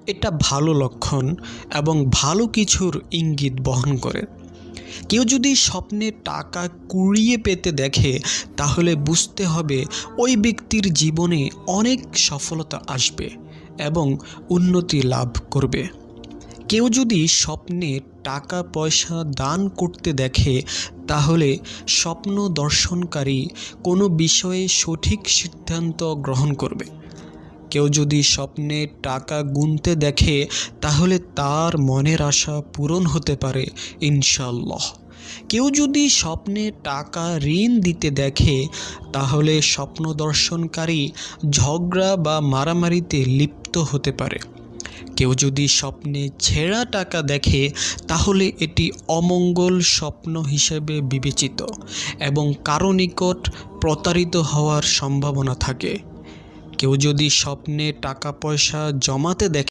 এটা ভালো লক্ষণ এবং ভালো কিছুর ইঙ্গিত বহন করে। কেউ যদি স্বপ্নে টাকা কুড়িয়ে পেতে দেখে, তাহলে বুঝতে হবে ওই ব্যক্তির জীবনে অনেক সফলতা আসবে এবং উন্নতি লাভ করবে। কেউ যদি স্বপ্নে টাকা পয়সা দান করতে দেখে, তাহলে স্বপ্ন দর্শনকারী কোনো বিষয়ে সঠিক সিদ্ধান্ত গ্রহণ করবে। কেউ যদি স্বপ্নে টাকা গুনতে দেখে, তাহলে তার মনের আশা পূরণ হতে পারে ইনশাআল্লাহ। কেউ যদি স্বপ্নে টাকা ঋণ দিতে দেখে, তাহলে স্বপ্ন দর্শনকারী ঝগড়া বা মারামারিতে লিপ্ত হতে পারে। কেউ যদি স্বপ্নে ছেঁড়া টাকা দেখে, তাহলে এটি অমঙ্গল স্বপ্ন হিসেবে বিবেচিত এবং কারো নিকট প্রতারিত হওয়ার সম্ভাবনা থাকে। কেউ যদি স্বপ্নে টাকা পয়সা জমাতে দেখে,